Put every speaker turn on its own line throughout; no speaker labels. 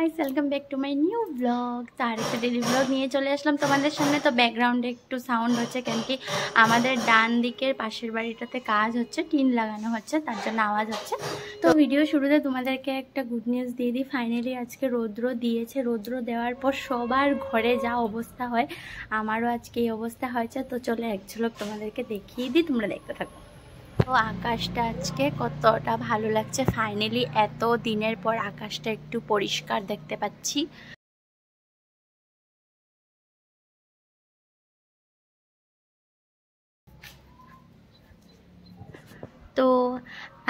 Guys, welcome back to my new blog. তো আরেকটা daily blog নিয়ে চলে আসলাম তোমাদের সামনে। তো ব্যাকগ্রাউন্ডে একটু সাউন্ড হচ্ছে, কেন কি আমাদের ডান দিকের পাশের বাড়িটাতে কাজ হচ্ছে, টিন লাগানো হচ্ছে, তার জন্য আওয়াজ হচ্ছে। তো ভিডিও শুরুতে তোমাদেরকে একটা গুড নিউজ দিয়ে দিই। ফাইনালি আজকে রৌদ্র দিয়েছে। রৌদ্র দেওয়ার পর সবার ঘরে যা অবস্থা হয়, আমারও আজকে এই অবস্থা হয়েছে। তো চলে এক ঝলক তোমাদেরকে দেখিয়ে দিই, তোমরা দেখতে থাকো। তো আকাশটা আজকে কতটা ভালো লাগছে, ফাইনালি এত দিনের পর আকাশটা একটু পরিষ্কার দেখতে পাচ্ছি। তো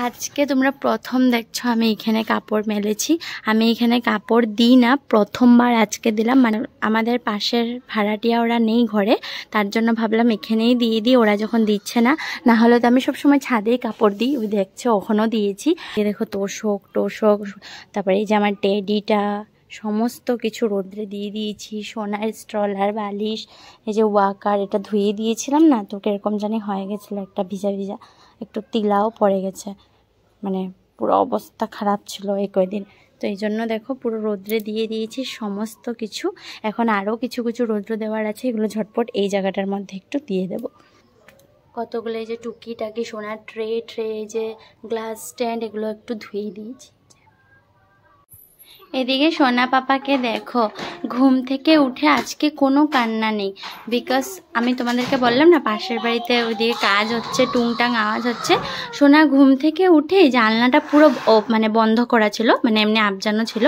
আজকে তোমরা প্রথম দেখছো আমি এখানে কাপড় মেলেছি। আমি এখানে কাপড় দিই না, প্রথমবার আজকে দিলাম। মানে আমাদের পাশের ভাড়াটিয়া ওরা নেই ঘরে, তার জন্য ভাবলাম এখানেই দিয়ে দিই, ওরা যখন দিচ্ছে না। না হলে তো আমি সবসময় ছাদেই কাপড় দিই। ওই দেখছো ওখানেও দিয়েছি। দেখো তোষক টোষক, তারপরে এই যে আমার টেডিটা, সমস্ত কিছু রোদ্রে দিয়ে দিয়েছি। সোনার স্ট্রলার, বালিশ, এই যে ওয়াকার, এটা ধুয়ে দিয়েছিলাম না, তো কিরকম জানি হয়ে গেছিলো, একটা ভিজা ভিজা, একটু তিলাও পড়ে গেছে, মানে পুরো অবস্থা খারাপ ছিল এই কয়দিন। তো এই জন্য দেখো পুরো রোদ্রে দিয়ে দিয়েছি সমস্ত কিছু। এখন আরও কিছু কিছু রোদ্র দেওয়ার আছে, এগুলো ঝটপট এই জায়গাটার মধ্যে একটু দিয়ে দেব। কতগুলো এই যে টুকিটাকি সোনার ট্রে এই যে গ্লাস স্ট্যান্ড, এগুলো একটু ধুয়ে দিয়েছি। এদিকে সোনা পাপাকে দেখো, ঘুম থেকে উঠে আজকে কোনো কান্না নেই। বিকজ আমি তোমাদেরকে বললাম না পাশের বাড়িতে ওইদিকে কাজ হচ্ছে, টুংটাং আওয়াজ হচ্ছে। সোনা ঘুম থেকে উঠে জানলাটা পুরো মানে বন্ধ করা ছিল, মানে এমনি আবজানো ছিল।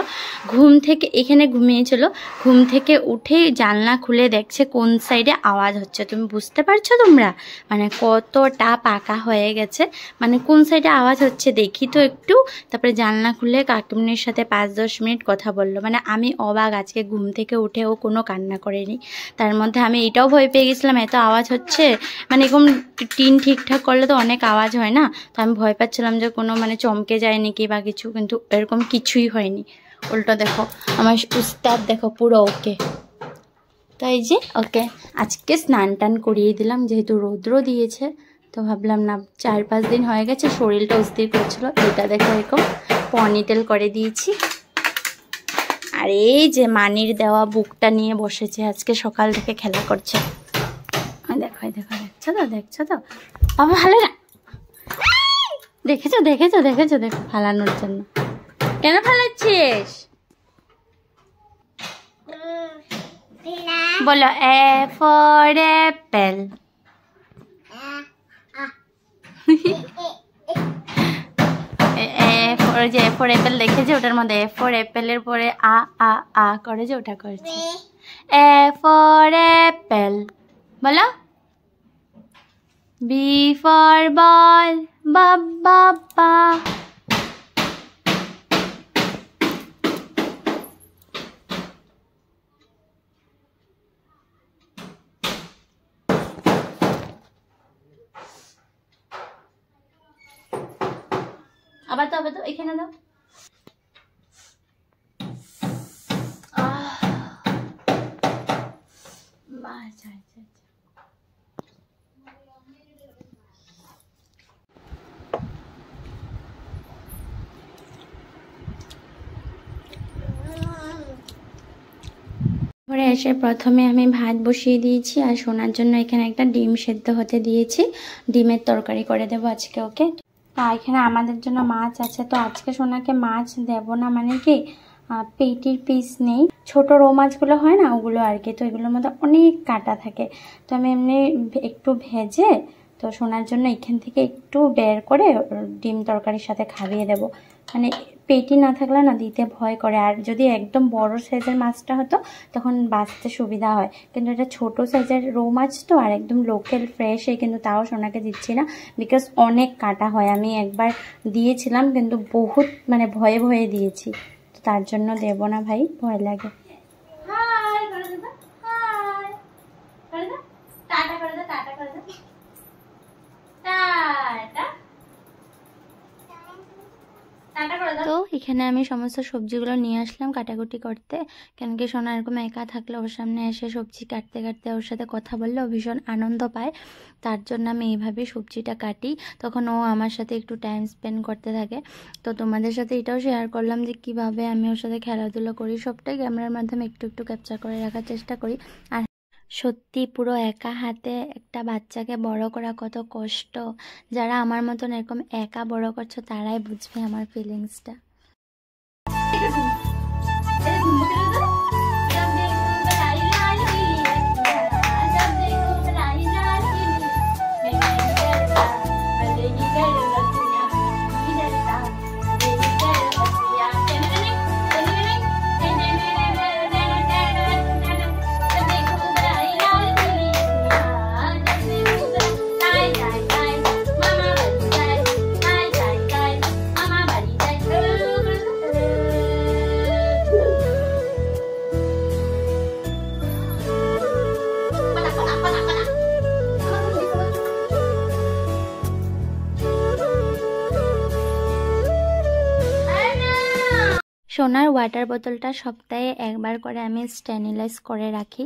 ঘুম থেকে এখানে ঘুমিয়েছিল, ঘুম থেকে উঠে জানলা খুলে দেখছে কোন সাইডে আওয়াজ হচ্ছে। তুমি বুঝতে পারছো তোমরা, মানে কতটা পাকা হয়ে গেছে, মানে কোন সাইডে আওয়াজ হচ্ছে দেখি তো একটু। তারপরে জানলা খুলে কাকিমনির সাথে 5-10 মিনিট কথা বললো। মানে আমি অবাক, আজকে ঘুম থেকে উঠে ও কোনো কান্না করেনি। তার মধ্যে আমি এটাও ভয় পেয়ে গেছিলাম, এত আওয়াজ হচ্ছে, মানে এরকম টিন ঠিকঠাক করলে তো অনেক আওয়াজ হয় না। তো আমি ভয় পাচ্ছিলাম যে কোনো মানে চমকে যায় নাকি বা কিছু, কিন্তু এরকম কিছুই হয়নি। উল্টো দেখো আমার উস্তাদ দেখো পুরো ওকে। তো এই যে ওকে আজকে স্নান টান করিয়ে দিলাম, যেহেতু রৌদ্র দিয়েছে। তো ভাবলাম না, 4-5 দিন হয়ে গেছে শরীরটা অস্থির করছিল। এটা দেখো এরকম পনিটেল করে দিয়েছি। আর এই যে মানির দেওয়া বুকটা নিয়ে বসেছে, আজকে সকাল থেকে খেলা করছে। দেখো দেখো, দেখছো তো বাবা, ভালো না? দেখেছো দেখেছো দেখেছো, দেখো ফালানোর জন্য। কেন ফালাচ্ছিস? বলো এ ফর অ্যাপেল। যে এ ফর অ্যাপেল দেখেছে, ওটার মধ্যে এ ফর অ্যাপেলের পরে আ আ আ করে যে ওটা করছে। এ ফর অ্যাপেল বলো। বি ফর বল, বাবা। আবার তো এখানে দাও। ঘরে এসে প্রথমে আমি ভাত বসিয়ে দিয়েছি, আর সোনার জন্য এখানে একটা ডিম সেদ্ধ হতে দিয়েছি। ডিমের তরকারি করে দেবো আজকে ওকে। আর এখানে আমাদের জন্য মাছ আছে। তো আজকে সোনাকে মাছ দেব না, মানে কি পেটির পিস নেই, ছোট রৌ মাছগুলো হয় না ওগুলো আর কি। তো এগুলোর মধ্যে অনেক কাঁটা থাকে। তো আমি এমনি একটু ভেজে, তো সোনার জন্য এখান থেকে একটু বের করে ডিম তরকারির সাথে খাইয়ে দেব। মানে পেটি না থাকলে না দিতে ভয় করে। আর যদি একদম বড় সাইজের মাছটা হতো তখন বাঁচতে সুবিধা হয়, কিন্তু এটা ছোট সাইজের রৌ মাছ তো, আর একদম লোকাল ফ্রেশ, কিন্তু তাও সোনাকে দিচ্ছি না, বিকজ অনেক কাটা হয়। আমি একবার দিয়েছিলাম কিন্তু বহুত মানে ভয়ে ভয়ে দিয়েছি, তো তার জন্য দেব না ভাই, ভয় লাগে। তো এখানে আমি সমস্ত সবজিগুলো নিয়ে আসলাম কাটাকুটি করতে, কেন কি সোনা এরকম একা থাকলে ওর সামনে এসে সবজি কাটতে কাটতে ওর সাথে কথা বললে ও ভীষণ আনন্দ পায়। তার জন্য আমি এইভাবেই সবজিটা কাটি, তখন ও আমার সাথে একটু টাইম স্পেন্ড করতে থাকে। তো তোমাদের সাথে এটাও শেয়ার করলাম যে কিভাবে আমি ওর সাথে খেলাধুলো করি, সবটাই ক্যামেরার মাধ্যমে একটু একটু ক্যাপচার করে রাখার চেষ্টা করি। আর সত্যি পুরো একা হাতে একটা বাচ্চাকে বড় করা কত কষ্ট, যারা আমার মতন এরকম একা বড় করছো তারাই বুঝবে আমার ফিলিংসটা। সোনার ওয়াটার বোতলটা সপ্তাহে একবার করে আমি স্টেরিলাইজ করে রাখি।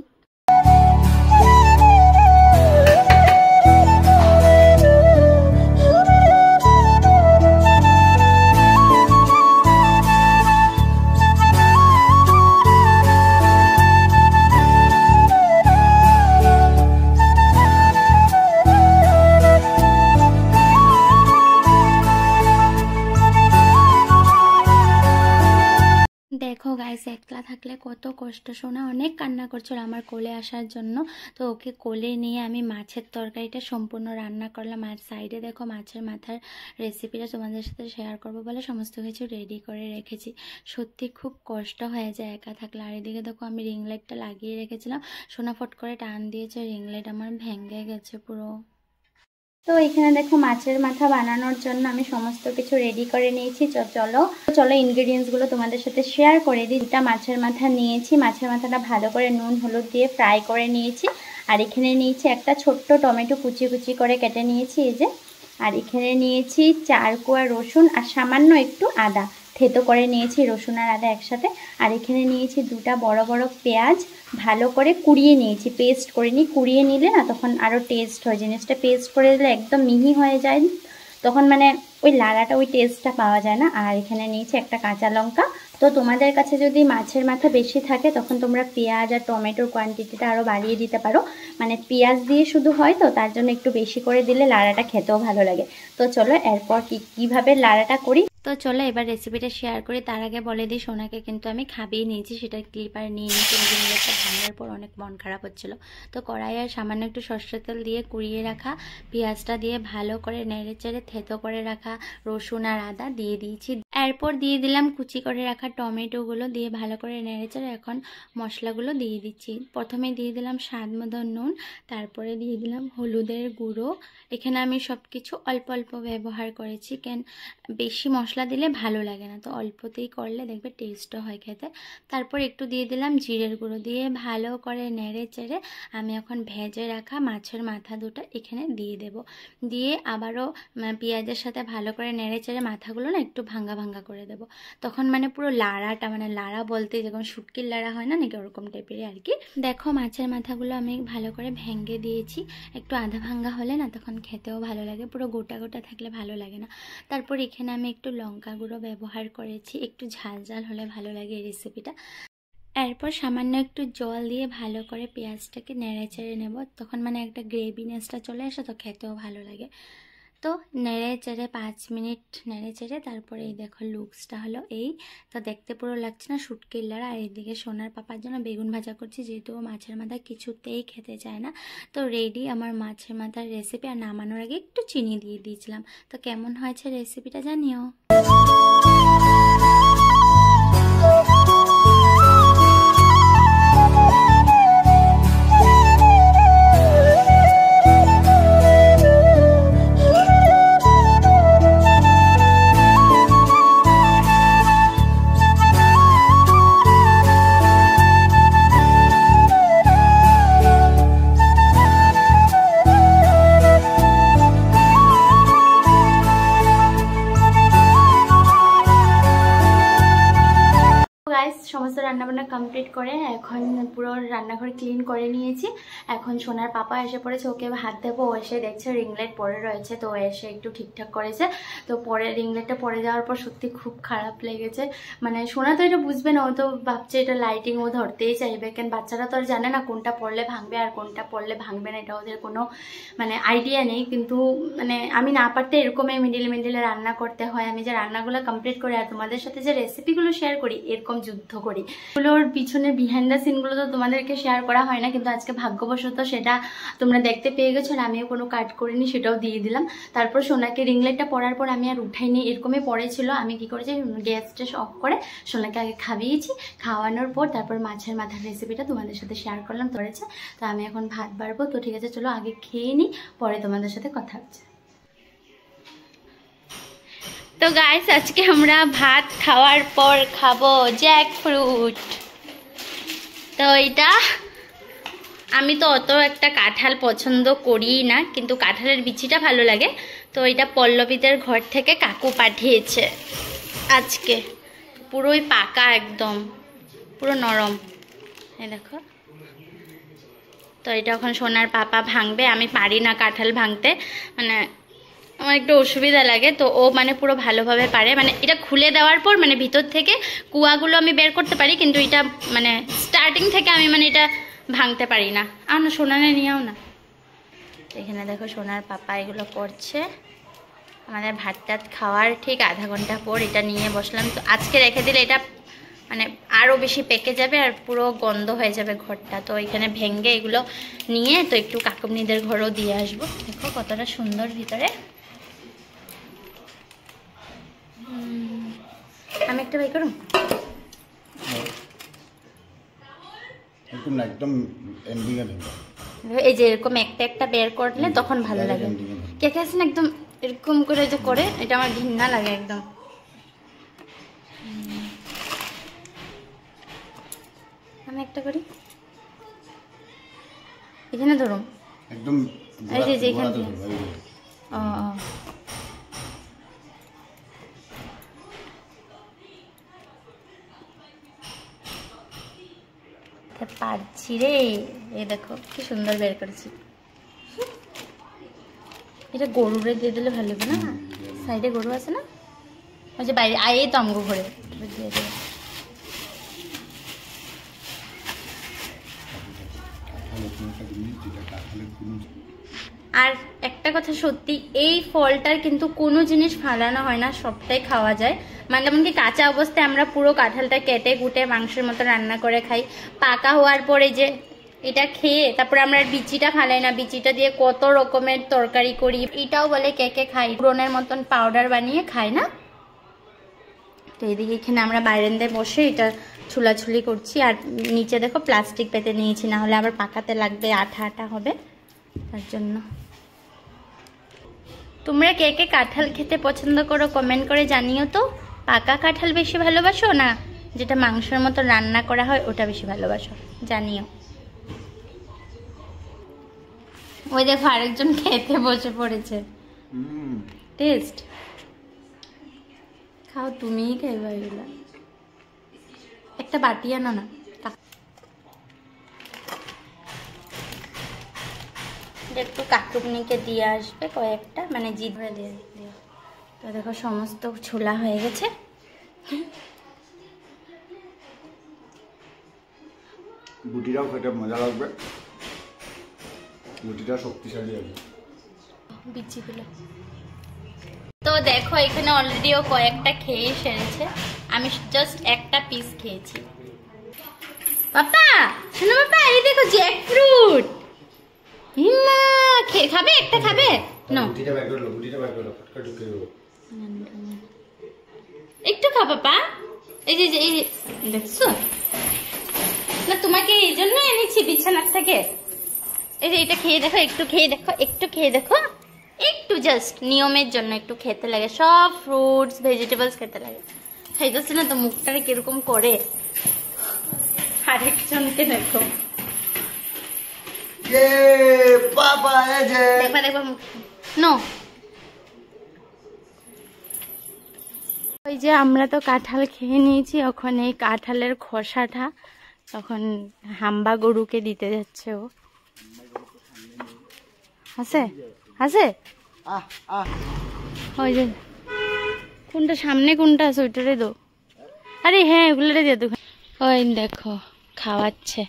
দেখো গাইস, একলা থাকলে কত কষ্ট। সোনা অনেক কান্না করছিল আমার কোলে আসার জন্য, তো ওকে কোলে নিয়ে আমি মাছের তরকারিটা সম্পূর্ণ রান্না করলাম। আর সাইডে দেখো মাছের মাথার রেসিপিটা তোমাদের সাথে শেয়ার করবো বলে সমস্ত কিছু রেডি করে রেখেছি। সত্যি খুব কষ্ট হয়ে যায় একা থাকলে। আর এদিকে দেখো আমি রিং লাইটটা লাগিয়ে রেখেছিলাম, সোনা ফট করে টান দিয়েছে, রিং লাইট আমার ভেঙে গেছে পুরো। তো এখানে দেখো মাছের মাথা বানানোর জন্য আমি সমস্ত কিছু রেডি করে নিয়েছি। চলো ইনগ্রেডিয়েন্টসগুলো তোমাদের সাথে শেয়ার করে দিই। দুটা মাছের মাথা নিয়েছি, মাছের মাথাটা ভালো করে নুন হলুদ দিয়ে ফ্রাই করে নিয়েছি। আর এখানে নিয়েছি একটা ছোট্ট টমেটো কুচি কুচি করে কেটে নিয়েছি এই যে। আর এখানে নিয়েছি 4 কোয়া রসুন আর সামান্য একটু আদা থেতো করে নিয়েছি, রসুন আর আদা একসাথে। আর এখানে নিয়েছি দুটা বড় বড় পেঁয়াজ, ভালো করে কুড়িয়ে নিয়েছি, পেস্ট করে নিই। কুড়িয়ে নিলে না তখন আরও টেস্ট হয় জিনিসটা, পেস্ট করে দিলে একদম মিহি হয়ে যায়, তখন মানে ওই লাড়াটা ওই টেস্টটা পাওয়া যায় না। আর এখানে নিয়েছি একটা কাঁচা লঙ্কা। তো তোমাদের কাছে যদি মাছের মাথা বেশি থাকে তখন তোমরা পেঁয়াজ আর টমেটোর কোয়ান্টিটিটা আরও বাড়িয়ে দিতে পারো, মানে পেঁয়াজ দিয়ে শুধু হয় তো তার জন্য একটু বেশি করে দিলে লাড়াটা খেতেও ভালো লাগে। তো চলো এরপর কীভাবে লাড়াটা করি। তো চলো এবার রেসিপিটা শেয়ার করি। তার আগে বলে দিই সোনাকে কিন্তু আমি খাবিয়ে নিয়েছি, সেটা ক্লিপার নিয়ে নিয়েছি। একটা ভাঙার পর অনেক মন খারাপ হচ্ছিলো, তো কড়াই আর সামান্য একটু সরষের তেল দিয়ে কুড়িয়ে রাখা পেঁয়াজটা দিয়ে ভালো করে নেড়ে চেড়ে থেতো করে রাখা রসুন আর আদা দিয়ে দিয়েছি। এরপর দিয়ে দিলাম কুচি করে রাখা টমেটোগুলো, দিয়ে ভালো করে নেড়ে চেড়ে এখন মশলাগুলো দিয়ে দিচ্ছি। প্রথমে দিয়ে দিলাম স্বাদ মতো নুন, তারপরে দিয়ে দিলাম হলুদের গুঁড়ো। এখানে আমি সব কিছু অল্প অল্প ব্যবহার করেছি, কেন বেশি মশলা দিলে ভালো লাগে না, তো অল্পতেই করলে দেখবে টেস্টও হয় খেতে। তারপর একটু দিয়ে দিলাম জিরের গুঁড়ো, দিয়ে ভালো করে নেড়ে চেড়ে আমি এখন ভেজে রাখা মাছের মাথা দুটো এখানে দিয়ে দেব। দিয়ে আবারও পেঁয়াজের সাথে ভালো করে নেড়ে চেড়ে মাথাগুলো না একটু ভাঙ্গা ভাঙ্গা করে দেব। তখন মানে পুরো লাড়াটা, মানে লাড়া বলতে যেরকম শুটকির লাড়া হয় না নাকি ওরকম টাইপেরই আর কি। দেখো মাছের মাথাগুলো আমি ভালো করে ভেঙে দিয়েছি, একটু আধা ভাঙ্গা হলে না তখন খেতেও ভালো লাগে, পুরো গোটা গোটা থাকলে ভালো লাগে না। তারপর এখানে আমি একটু লঙ্কা গুঁড়ো ব্যবহার করেছি, একটু ঝাল ঝাল হলে ভালো লাগে এই রেসিপিটা। এরপর সামান্য একটু জল দিয়ে ভালো করে পেঁয়াজটাকে নেড়ে চেড়ে নেব, তখন মানে একটা গ্রেভিনেসটা চলে আসে, তো খেতেও ভালো লাগে। তো নেড়ে চেড়ে 5 মিনিট নেড়ে চেড়ে তারপরে এই দেখো লুকসটা হলো এই। তো দেখতে পুরো লাগছে না শুটকির লাড়া। আর এইদিকে সোনার পাপার জন্য বেগুন ভাজা করছি, যেহেতু মাছের মাথা কিছুতেই খেতে চায় না। তো রেডি আমার মাছের মাথার রেসিপি। আর নামানোর আগে একটু চিনি দিয়ে দিয়েছিলাম। তো কেমন হয়েছে রেসিপিটা জানিও। রান্নাবান্না কমপ্লিট করে এখন পুরো রান্নাঘর ক্লিন করে নিয়েছি। এখন সোনার পাপা এসে পড়েছে, ওকে হাত দেবো। ও এসে দেখছে রিং লাইট পরে রয়েছে, তো এসে একটু ঠিকঠাক করেছে। তো পরে রিং লাইটটা পরে যাওয়ার পর সত্যি খুব খারাপ লেগেছে। মানে সোনা তো এটা বুঝবে না, ও তো ভাবছে এটা লাইটিং, ও ধরতেই চাইবে। কেন বাচ্চারা তো আর জানে না কোনটা পড়লে ভাঙবে আর কোনটা পড়লে ভাঙবে না, এটা ওদের কোনো মানে আইডিয়া নেই। কিন্তু মানে আমি না পারতে এরকমই মিডিলে রান্না করতে হয়। আমি যে রান্নাগুলো কমপ্লিট করি আর তোমাদের সাথে যে রেসিপিগুলো শেয়ার করি, এরকম যুদ্ধ করি। ওগুলোর পিছনে বিহাইন্ড দ্য সিনগুলো তো তোমাদেরকে শেয়ার করা হয় না, কিন্তু আজকে ভাগ্যবশত সেটা তোমরা দেখতে পেয়ে গেছো। আর আমিও কোনো কাট করিনি, সেটাও দিয়ে দিলাম। তারপর সোনাকে রিং লাইটটা পরার পর আমি আর উঠাইনি, এরকমই পড়েছিল। আমি কি করেছি, গ্যাসটা অফ করে সোনাকে আগে খাইয়েছি। খাওয়ানোর পর তারপর মাছের মাথার রেসিপিটা তোমাদের সাথে শেয়ার করলাম। ধরেছে তো আমি এখন ভাত বাড়বো। তো ঠিক আছে, চলো আগে খেয়ে নিই, পরে তোমাদের সাথে কথা হচ্ছে। তো গাইস, আজকে আমরা ভাত খাওয়ার পর খাবো জ্যাক ফ্রুট। তো এটা আমি তো অত একটা কাঁঠাল পছন্দ করি না, কিন্তু কাঁঠালের বিচিটা ভালো লাগে। তো এটা পল্লবীদের ঘর থেকে কাকু পাঠিয়েছে আজকে। পুরোই পাকা, একদম পুরো নরম, এই দেখো। তো এটা এখন সোনার পাপা ভাঙবে। আমি পারি না কাঁঠাল ভাঙতে, মানে আমার একটু অসুবিধা লাগে। তো ও মানে পুরো ভালোভাবে পারে। মানে এটা খুলে দেওয়ার পর মানে ভিতর থেকে কুয়াগুলো আমি বের করতে পারি, কিন্তু এটা মানে স্টার্টিং থেকে আমি মানে এটা ভাঙতে পারি না। আও না সোনানে নিয়েও না। এখানে দেখো সোনার পাপা এগুলো করছে। আমাদের ভাত টাত খাওয়ার ঠিক আধা ঘন্টা পর এটা নিয়ে বসলাম। তো আজকে রেখে দিলে এটা মানে আরও বেশি পেকে যাবে আর পুরো গন্ধ হয়ে যাবে ঘরটা। তো এখানে ভেঙে এগুলো নিয়ে তো একটু কাকুমনিদের ঘরেও দিয়ে আসবো। দেখো কতটা সুন্দর ভিতরে। আমি একটা বাই করুন,
একদম
এই যে এরকম একটা একটা বের করলে তখন ভালো লাগে। কে কে আছেন একদম এরকম করে যে করে, এটা আমার ঘৃণা লাগে একদম। আমি একটা করি, এখানে ধরুন
একদম,
এই যে এখান থেকে। ও পারছি রে, এই দেখো কি সুন্দর বের করেছি। এটা গরুরে দিয়ে দিলে ভালো হবে না? সাইডে গরু আছে না, ওই যে বাইরে আয়ে তো আমগো ঘরে দিয়ে দেবে। আর একটা কথা সত্যি, এই ফলটার কিন্তু কোনো জিনিস ফালানো হয় না, সবটাই খাওয়া যায়। মানে এমনকি কাঁচা অবস্থায় আমরা পুরো কাঁঠালটা কেটে কুটে মাংসের মতো রান্না করে খাই। পাকা হওয়ার পরে যে এটা খেয়ে তারপরে আমরা বিচিটা ফালাই না, বিচিটা দিয়ে কত রকমের তরকারি করি। এটাও বলে কে কে খাই, ব্রনের মতন পাউডার বানিয়ে খাই না। তো এদিকে এখানে আমরা বাইরেন্দায় বসে এটা ছুলাছুলি করছি। আর নিচে দেখো প্লাস্টিক পেতে নিয়েছি, না হলে আবার পাকাতে লাগবে, আঠা আঠা হবে, তার জন্য। তোমরা কে কে কাঁঠাল খেতে পছন্দ করো কমেন্ট করে জানিও তো। পাকা কাঁঠাল বেশি ভালোবাসো না যেটা মাংসের মতো রান্না করা হয় ওটা বেশি ভালোবাসো, জানিও। ওই দেখো আরেকজন খেতে বসে পড়েছে। টেস্ট খাও, তুমিই খাইবা এগুলা। একটা বাটি আনো না, একটু কাকুমনিকে দিয়ে আসবে কয়েকটা, মানে জি ধরে দিয়ে দিও। তো দেখো সমস্ত ছোলা হয়ে গেছে।
গুটিটাও খেতে মজা লাগবে, গুটিটা শক্তিশালী হবে
বিচিগুলো। তো দেখো এখানে অলরেডি ও কয়েকটা খেয়ে সেরেছে, আমি জাস্ট একটা পিস খেয়েছি। পাপা শোনো, পাপা এই দেখো জ্যাক ফ্রুট। হিমা খাবে, একটা খাবে না?
গুটিটা বের করলো, গুটিটা বের করলো, ফটকা ঢুকে দেবো।
একটু খা পাপা। এই যে এই দেখছো না, তোমাকে এই জন্য এনেছি বিছানার থেকে। এই যে এটা খেয়ে দেখো, একটু খেয়ে দেখো, একটু খেয়ে দেখো, একটু জাস্ট নিয়মের জন্য একটু খেতে লাগে। সব ফ্রুটস ভেজিটেবলস খেতে লাগে। খাইতেছে না তো, মুখটারে কিরকম করে। আরেকজনকে দেখো, দেখবা মুখ নো। ওই যে আমরা তো কাঁঠাল খেয়ে নিয়েছি, এখন এই কাঁঠালের খোসাটা তখন হাম্বা গরুকে দিতে যাচ্ছে ও। আছে আছে ওই যে কোনটা সামনে কোনটা আছে ওইটারে দো। আরে হ্যাঁ ওগুলোরে দিয়ে দো। ওই দেখো খাওয়াচ্ছে,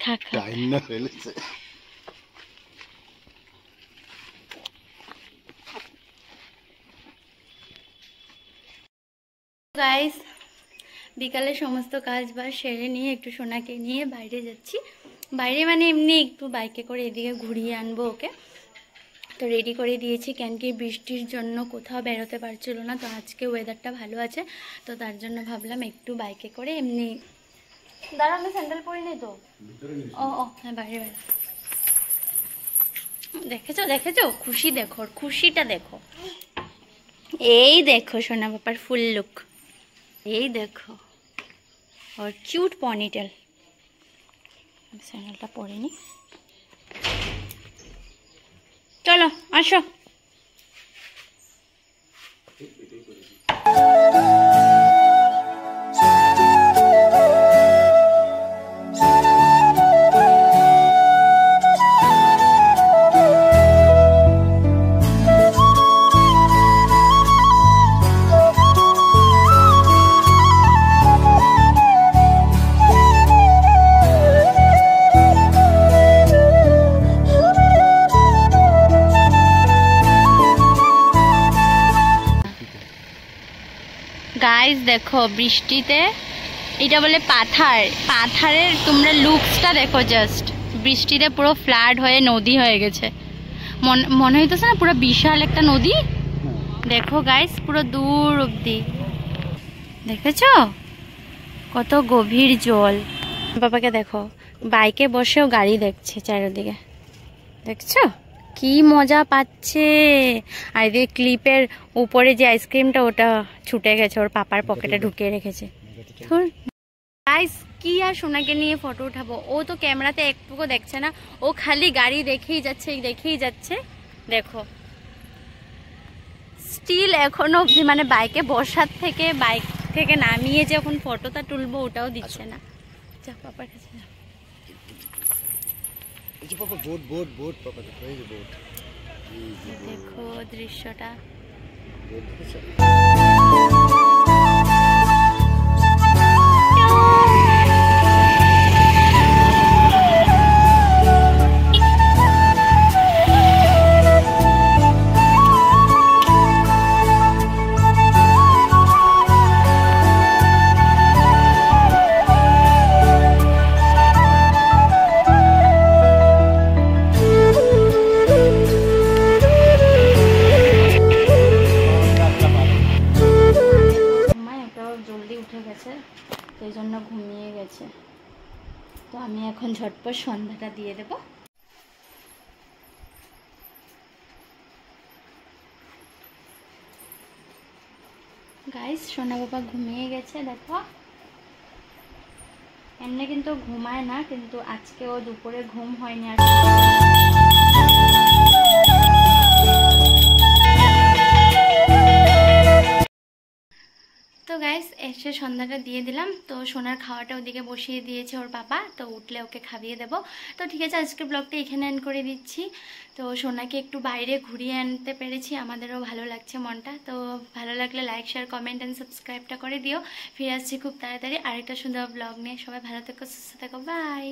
খা খা। গাইস বিকালে সমস্ত কাজ বাজ সেরে নিয়ে একটু সোনাকে নিয়ে বাইরে যাচ্ছি। বাইরে মানে এমনি একটু বাইকে করে এদিকে ঘুরিয়ে আনবো ওকে। তো রেডি করে দিয়েছি, কেন কি বৃষ্টির জন্য কোথাও বেরোতে পারছিল না। তো আজকে ওয়েদারটা ভালো আছে, তো তার জন্য ভাবলাম একটু বাইকে করে এমনি। দাঁড়া আমি স্যান্ডেল পরি নি তো। ও ও হ্যাঁ বাইরে বাইরে। দেখেছো দেখেছো খুশি, দেখো খুশিটা দেখো। এই দেখো সোনা বাবার ফুল লুক, এই দেখো ওর কিউট পনিটেল। স্যান্ডেলটা পরিনি, চলো আসো। গাইস দেখো বৃষ্টিতে, এটা বলে পাথার, পাথারের তোমরা লুকসটা দেখো জাস্ট। বৃষ্টিতে পুরো ফ্লাড হয়ে নদী হয়ে গেছে, মনে হইতেছে না পুরো বিশাল একটা নদী। দেখো গাইস পুরো দূর অব্দি, দেখেছো কত গভীর জল। বাবাকে দেখো বাইকে বসেও গাড়ি দেখছে চারিদিকে, দেখছো কি মজা পাচ্ছে। আর এদিকে ক্লিপের উপরে যে আইসক্রিমটা ওটা ছুটে গেছে, ওর পাপার পকেটে ঢুকিয়ে রেখেছে। গাইস কি আর সোনাকে নিয়ে ফটো উঠাবো, ও তো ক্যামেরাতে একটুকু দেখছে না, ও খালি গাড়ি দেখেই যাচ্ছে দেখেই যাচ্ছে। দেখো স্টিল এখনো অব্দি মানে বাইকে বসার থেকে, বাইক থেকে নামিয়ে যখন ফটোটা তুলবো ওটাও দিচ্ছে না। যা পাপার কাছে যা। দেখো দৃশ্যটা। সেই জন্য ঘুমিয়ে গেছে, তো আমি এখন ঝটপট সন্ধ্যাটা দিয়ে দেব। গাইস সোনা বাবা ঘুমিয়ে গেছে দেখো। এমনি কিন্তু ঘুমায় না, কিন্তু আজকে ও দুপুরে ঘুম হয়নি। আর তো গাইস এসে সন্ধ্যাটা দিয়ে দিলাম। তো সোনার খাওয়াটা ওদিকে বসিয়ে দিয়েছে ওর পাপা, তো উঠলে ওকে খাইয়ে দেবো। তো ঠিক আছে আজকের ব্লগটা এখানে এন্ড করে দিচ্ছি। তো সোনাকে একটু বাইরে ঘুরিয়ে আনতে পেরেছি, আমাদেরও ভালো লাগছে মনটা। তো ভালো লাগলে লাইক শেয়ার কমেন্ট অ্যান্ড সাবস্ক্রাইবটা করে দিও। ফিরে আসছি খুব তাড়াতাড়ি আরেকটা সুন্দর ব্লগ নিয়ে। সবাই ভালো থেকো, সুস্থ থেকো, বাই।